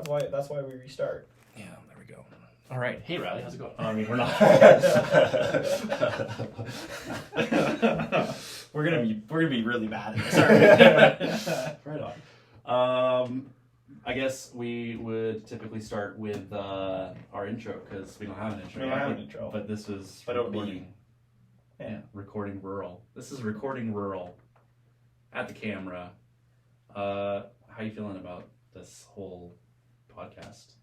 That's why we restart. Yeah, there we go. All right. Hey, Riley, how's it going? I mean, we're not. we're gonna be really bad at this. Right on. I guess we would typically start with our intro because we don't have an intro. We don't have an intro. But this was recording. Recording rural. This is recording rural at the camera. How you feeling about this whole podcast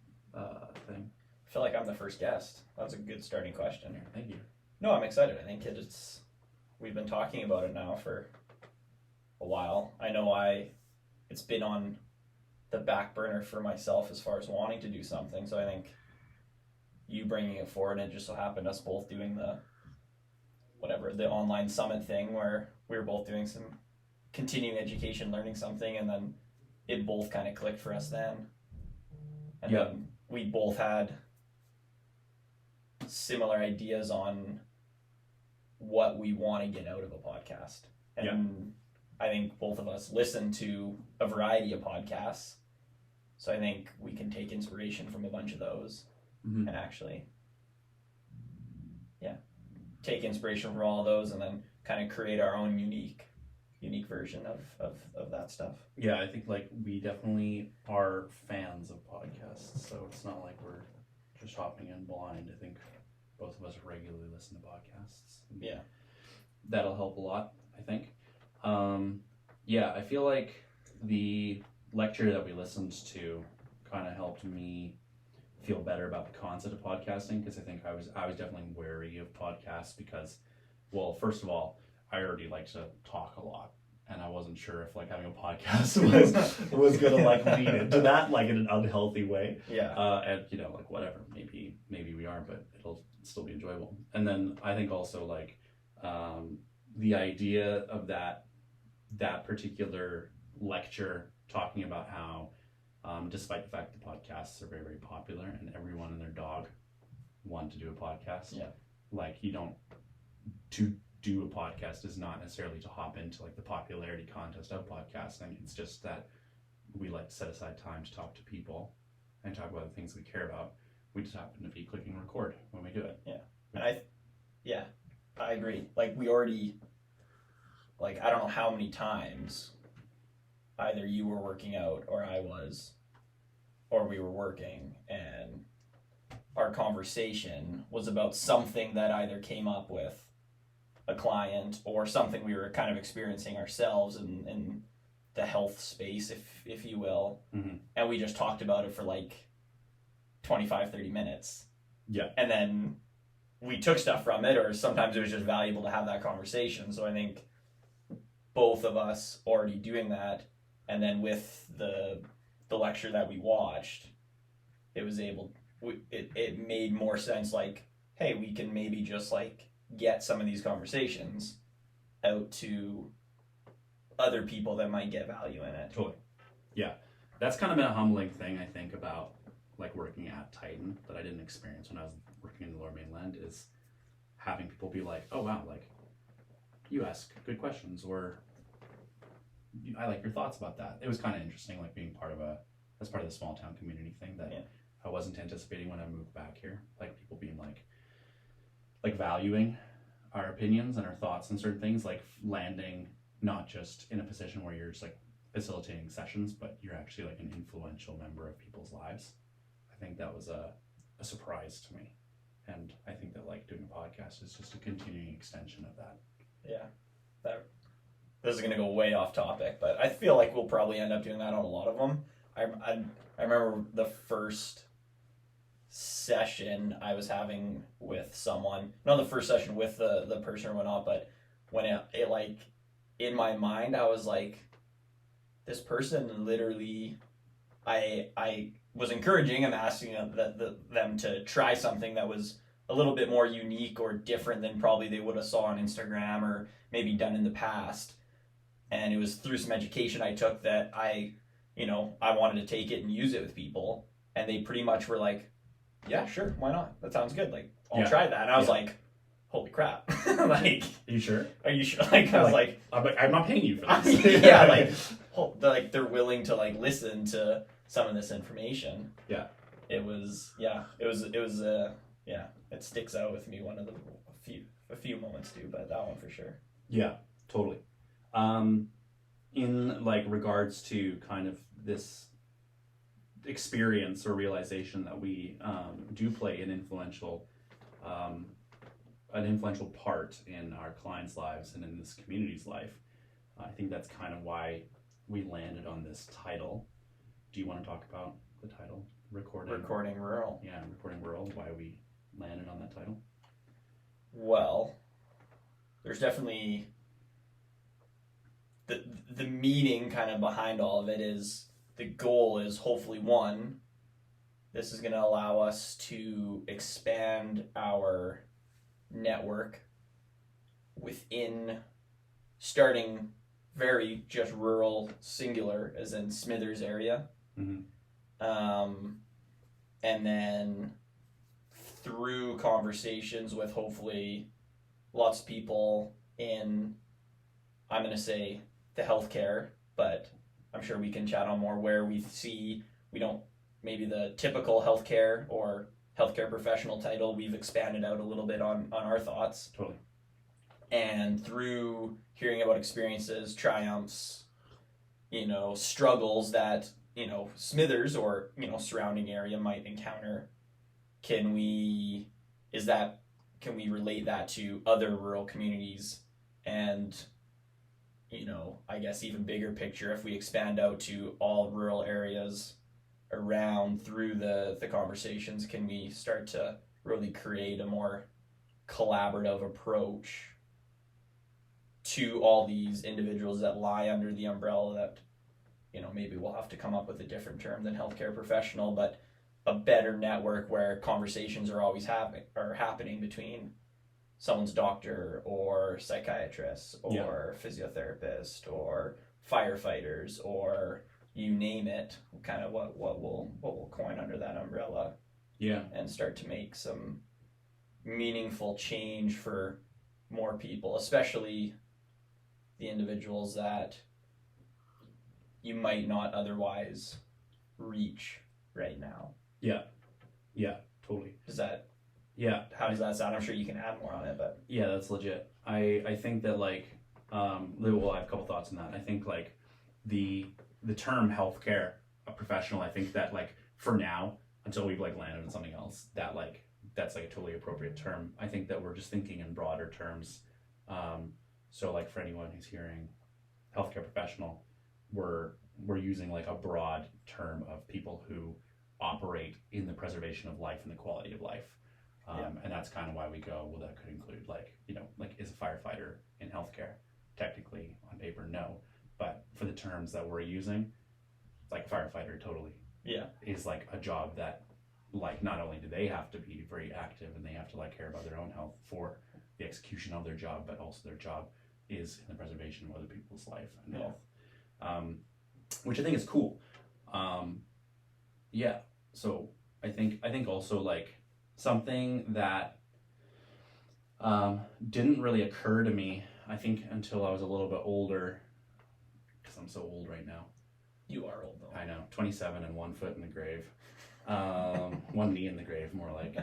thing? I feel like I'm the first guest. That's a good starting question. Thank you. No, I'm excited. I think we've been talking about it now for a while. I know it's been on the back burner for myself as far as wanting to do something. So I think you bringing it forward, and it just so happened us both doing the online summit thing where we were both doing some continuing education, learning something, and then it both kind of clicked for us then. And then we both had similar ideas on what we want to get out of a podcast. And I think both of us listen to a variety of podcasts. So I think we can take inspiration from a bunch of those and actually, take inspiration from all of those and then kind of create our own unique version of that stuff. Yeah, I think like we definitely are fans of podcasts, so it's not like we're just hopping in blind. I think both of us regularly listen to podcasts. Yeah. That'll help a lot, I think. I feel like the lecture that we listened to kind of helped me feel better about the concept of podcasting, because I think I was definitely wary of podcasts because, well, first of all, I already like to talk a lot, and I wasn't sure if like having a podcast was gonna like lead into that like in an unhealthy way. Yeah. And like whatever, maybe we are, but it'll still be enjoyable. And then I think also like the idea of that particular lecture talking about how despite the fact that podcasts are very, very popular and everyone and their dog want to do a podcast, like to do a podcast is not necessarily to hop into like the popularity contest of podcasting. It's just that we like to set aside time to talk to people and talk about the things we care about. We just happen to be clicking record when we do it. Yeah. And I agree. Like we already, like I don't know how many times either you were working out or I was, or we were working, and our conversation was about something that either came up with a client or something we were kind of experiencing ourselves in the health space, if you will. Mm-hmm. And we just talked about it for like 25-30 minutes. Yeah. And then we took stuff from it, or sometimes it was just valuable to have that conversation. So I think both of us already doing that, and then with the lecture that we watched, it made more sense. Like, hey, we can maybe just like get some of these conversations out to other people that might get value in it. Totally. Yeah, that's kind of been a humbling thing I think about like working at Titan that I didn't experience when I was working in the Lower Mainland, is having people be like, oh wow, like you ask good questions, or I like your thoughts about that. It was kind of interesting, like being part of the small town community thing that I wasn't anticipating when I moved back here. Like people being like valuing our opinions and our thoughts on certain things, like landing not just in a position where you're just like facilitating sessions, but you're actually like an influential member of people's lives. I think that was a surprise to me. And I think that like doing a podcast is just a continuing extension of that. Yeah. This is going to go way off topic, but I feel like we'll probably end up doing that on a lot of them. I remember the first session I was having with someone, not the first session with the person who went off, but when it like, in my mind, I was like, this person literally, I was encouraging and asking them to try something that was a little bit more unique or different than probably they would have saw on Instagram or maybe done in the past. And it was through some education I took that I wanted to take it and use it with people. And they pretty much were like, yeah, sure, why not? That sounds good. Like, I'll try that. And I was like, holy crap. Like, are you sure? Are you sure? Like, I was like, I'm not paying you for this. like they're willing to like listen to some of this information. Yeah. It sticks out with me. One of a few moments too, but that one for sure. Yeah, totally. In like regards to kind of this experience or realization that we do play an influential part in our clients' lives and in this community's life, I think that's kind of why we landed on this title. Do you want to talk about the title? Recording Rural. Yeah, Recording Rural, why we landed on that title? Well, there's definitely the meaning kind of behind all of it is the goal is hopefully one, this is going to allow us to expand our network within starting very just rural singular as in Smithers area. Mm-hmm. And then through conversations with hopefully lots of people in, I'm going to say the healthcare, but I'm sure we can chat on more where we see we don't maybe the typical healthcare or healthcare professional title, we've expanded out a little bit on our thoughts. Totally. And through hearing about experiences, triumphs, struggles that, Smithers or, surrounding area might encounter, can we relate that to other rural communities? And, I guess even bigger picture, if we expand out to all rural areas around through the conversations, can we start to really create a more collaborative approach to all these individuals that lie under the umbrella that, maybe we'll have to come up with a different term than healthcare professional, but a better network where conversations are always happening between someone's doctor or psychiatrist or physiotherapist or firefighters or you name it, kind of what we'll coin under that umbrella. Yeah. And start to make some meaningful change for more people, especially the individuals that you might not otherwise reach right now. Yeah. Yeah, totally. How does that sound? I'm sure you can add more on it, but yeah, that's legit. I think that I have a couple thoughts on that. I think the term healthcare professional, I think that for now, until we've landed on something else, that's a totally appropriate term. I think that we're just thinking in broader terms. So for anyone who's hearing healthcare professional, we're using a broad term of people who operate in the preservation of life and the quality of life. And that's kind of why we go, well, that could include is a firefighter in healthcare? Technically, on paper, no. But for the terms that we're using, firefighter totally is a job that not only do they have to be very active and they have to care about their own health for the execution of their job, but also their job is in the preservation of other people's life and health, which I think is cool. So I think also something that didn't really occur to me, I think, until I was a little bit older, because I'm so old right now. You are old though. I know, 27 and 1 foot in the grave. One knee in the grave, more like.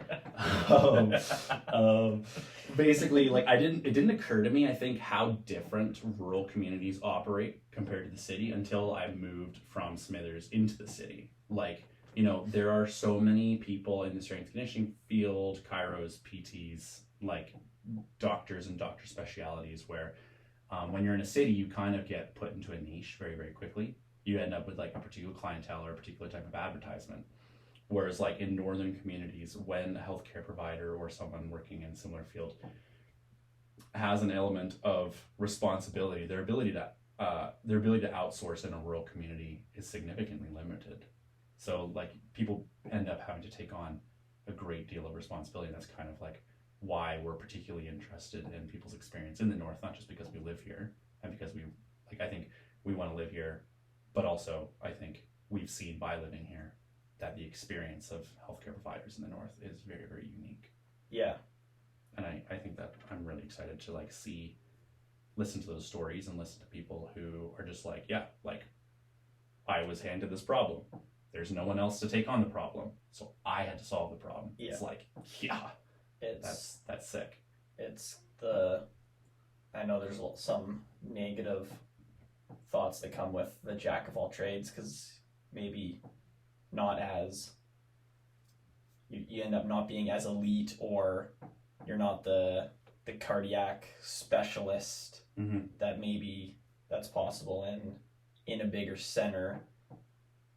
Basically, it didn't occur to me, I think, how different rural communities operate compared to the city until I moved from Smithers into the city. There are so many people in the strength conditioning field, chiros, PTs, doctors and doctor specialities, where when you're in a city, you kind of get put into a niche very, very quickly. You end up with a particular clientele or a particular type of advertisement. Whereas in northern communities, when a healthcare provider or someone working in a similar field has an element of responsibility, their ability to outsource in a rural community is significantly limited. So people end up having to take on a great deal of responsibility. And that's kind of why we're particularly interested in people's experience in the north, not just because we live here and because we I think we want to live here, but also I think we've seen by living here that the experience of healthcare providers in the north is very, very unique. Yeah. And I think that I'm really excited to listen to those stories and listen to people who are just I was handed this problem there's no one else to take on the problem, so I had to solve the problem. Yeah. It's like, yeah, It's that's sick. I know there's some negative thoughts that come with the jack of all trades, because maybe not as you end up not being as elite, or you're not the cardiac specialist that maybe that's possible in a bigger center,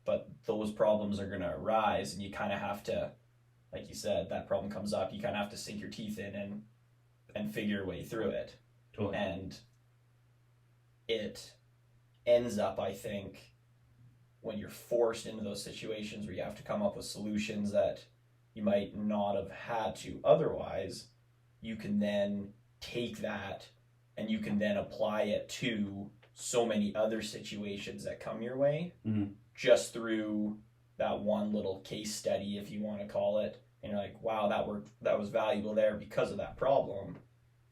but those problems are going to arise, and you kind of have to, like you said, that problem comes up, you kind of have to sink your teeth in and figure your way through it. Totally. And it ends up, I think, when you're forced into those situations where you have to come up with solutions that you might not have had to otherwise, you can then take that and you can then apply it to so many other situations that come your way, just through that one little case study, if you want to call it. And you're like, wow, that was valuable there because of that problem.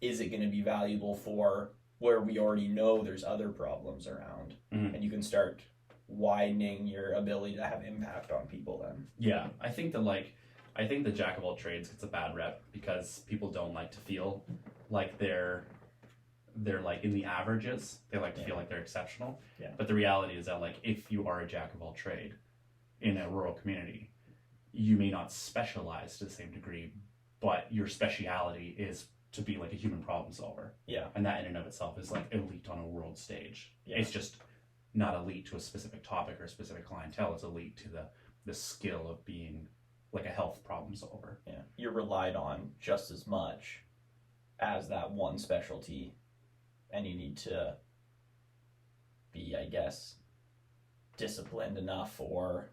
Is it going to be valuable for where we already know there's other problems around? And you can start widening your ability to have impact on people then. Yeah, I think the jack of all trades gets a bad rep because people don't like to feel like they're like in the averages. They like to feel like they're exceptional. Yeah. But the reality is that, like, if you are a jack of all trade in a rural community, you may not specialize to the same degree, but your speciality is to be like a human problem solver. Yeah. And that in and of itself is like elite on a world stage. Yeah. It's just not elite to a specific topic or a specific clientele. It's elite to the skill of being like a health problem solver. Yeah. You're relied on just as much as that one specialty, and you need to be, I guess, disciplined enough, or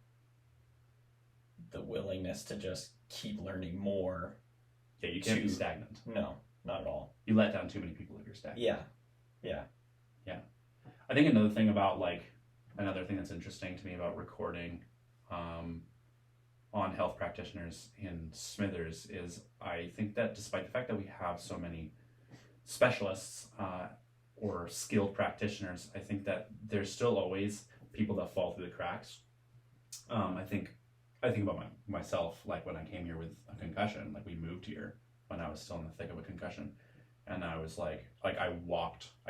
the willingness to just keep learning more. Yeah, you can't be stagnant. No, not at all. You let down too many people if you're stagnant. Yeah. I think another thing that's interesting to me about recording on health practitioners in Smithers is, I think that despite the fact that we have so many specialists or skilled practitioners, I think that there's still always people that fall through the cracks. I think about myself, like when I came here with a concussion, like we moved here when I was still in the thick of a concussion, and I was I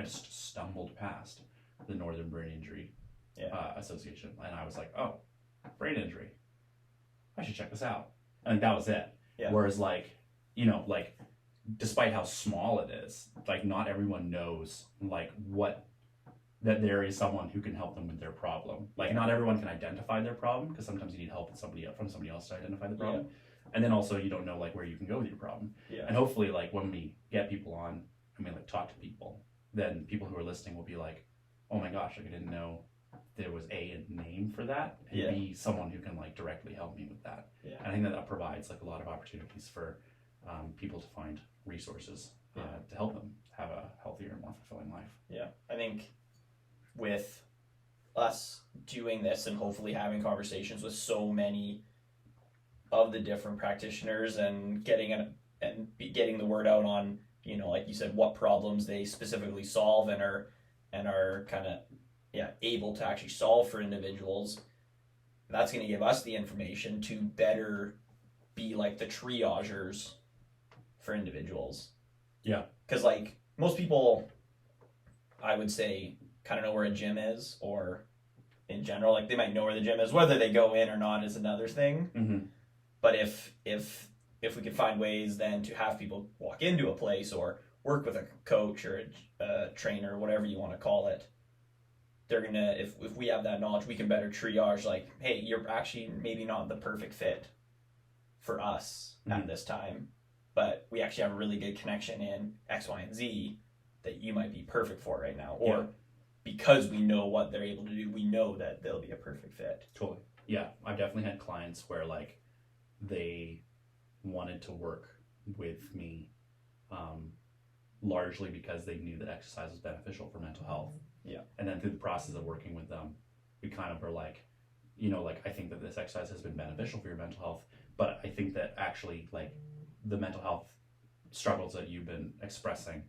just stumbled past the Northern Brain Injury Association, and I was like, oh, brain injury, I should check this out. And that was it. Yeah. Whereas despite how small it is, like not everyone knows that there is someone who can help them with their problem. Not everyone can identify their problem, because sometimes you need help from somebody else to identify the problem. And then also you don't know where you can go with your problem. And hopefully when we get people on and we talk to people, then people who are listening will be like, oh my gosh, I didn't know there was a name for that, and B, someone who can directly help me with that. And I think that provides a lot of opportunities for people to find resources to help them have a healthier and more fulfilling life. Yeah, I think with us doing this and hopefully having conversations with so many of the different practitioners and getting the word out on, like you said, what problems they specifically solve and are kind of able to actually solve for individuals, that's going to give us the information to better be like the triagers for individuals. Yeah. Because most people, I would say, kind of know where a gym is, or in general, they might know where the gym is. Whether they go in or not is another thing. Mm-hmm. But if we could find ways then to have people walk into a place or work with a coach or a trainer, whatever you want to call it, they're gonna, if we have that knowledge, we can better triage, hey, you're actually maybe not the perfect fit for us at this time, but we actually have a really good connection in X, Y, and Z that you might be perfect for right now. Or because we know what they're able to do, we know that they'll be a perfect fit. Totally. Yeah, I've definitely had clients where they wanted to work with me largely because they knew that exercise was beneficial for mental health. Yeah. And then through the process of working with them, we kind of were I think that this exercise has been beneficial for your mental health, but I think that actually the mental health struggles that you've been expressing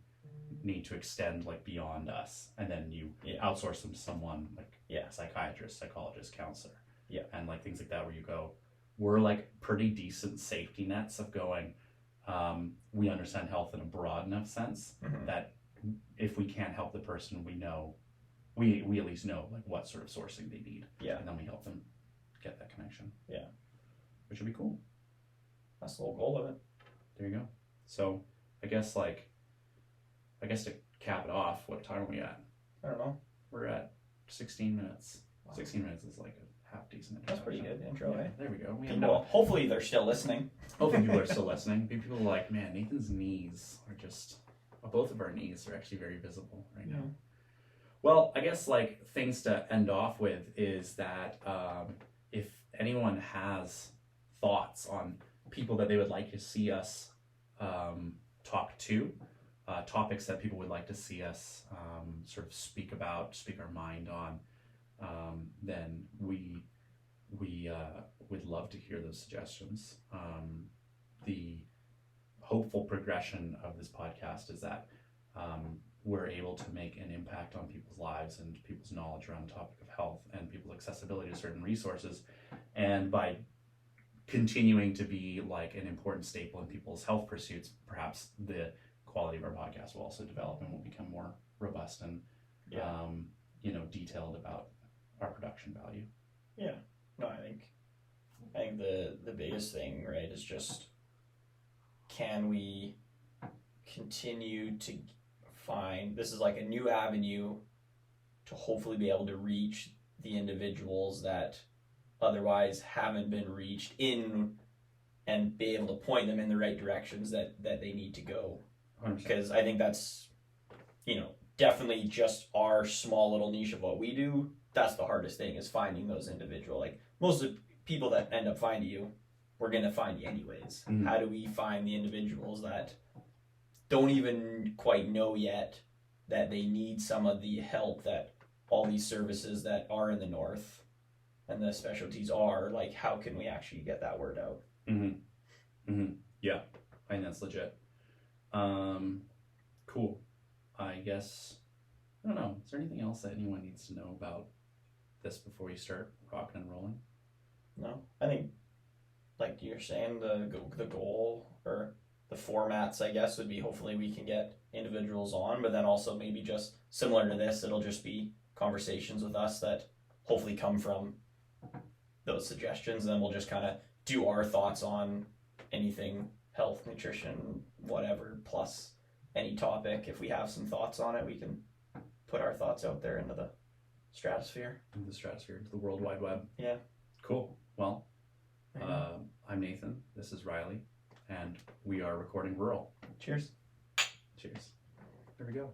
need to extend beyond us, and then you outsource them to someone a psychiatrist, psychologist, counselor, Yeah. And like things like that where you go, we're like pretty decent safety nets of going, we understand health in a broad enough sense that if we can't help the person, we know, we at least know like what sort of sourcing they need. Yeah. And then we help them get that connection. Yeah. Which would be cool. That's the whole goal of it. There you go. So I guess to cap it off, what time are we at? I don't know. We're at 16 minutes. Wow. 16 minutes is like a half decent That's pretty good intro, yeah, eh? There we go. Hopefully they're still listening. Hopefully people are still listening. People are like, man, Nathan's knees are just, both of our knees are actually very visible right now. Well, I guess like things to end off with is that if anyone has thoughts on people that they would like to see us talk to, topics that people would like to see us sort of speak our mind on, then we would love to hear those suggestions. The hopeful progression of this podcast is that we're able to make an impact on people's lives and people's knowledge around the topic of health and people's accessibility to certain resources. And by continuing to be like an important staple in people's health pursuits, perhaps the quality of our podcast will also develop and will become more robust and detailed about our production value. Yeah. No, I think the biggest thing, right, is just, can we continue to find, this is like a new avenue to hopefully be able to reach the individuals that otherwise haven't been reached in, and be able to point them in the right directions that they need to go. 100%. Because I think that's, definitely just our small little niche of what we do. That's the hardest thing, is finding those individual, like most of the people that end up finding you, we're going to find you anyways. Mm-hmm. How do we find the individuals that don't even quite know yet that they need some of the help that all these services that are in the north and the specialties are, like, how can we actually get that word out? Yeah, I think that's legit. Cool. I guess, I don't know, is there anything else that anyone needs to know about this before we start rocking and rolling? No, I think, like you're saying, the goal or the formats, I guess, would be hopefully we can get individuals on, but then also maybe just similar to this, it'll just be conversations with us that hopefully come from those suggestions, and then we'll just kind of do our thoughts on anything health, nutrition, whatever, plus any topic. If we have some thoughts on it, we can put our thoughts out there into the stratosphere. Into the World Wide Web. Yeah. Cool. Well, I'm Nathan. This is Riley. And we are recording rural. Cheers. Cheers. There we go.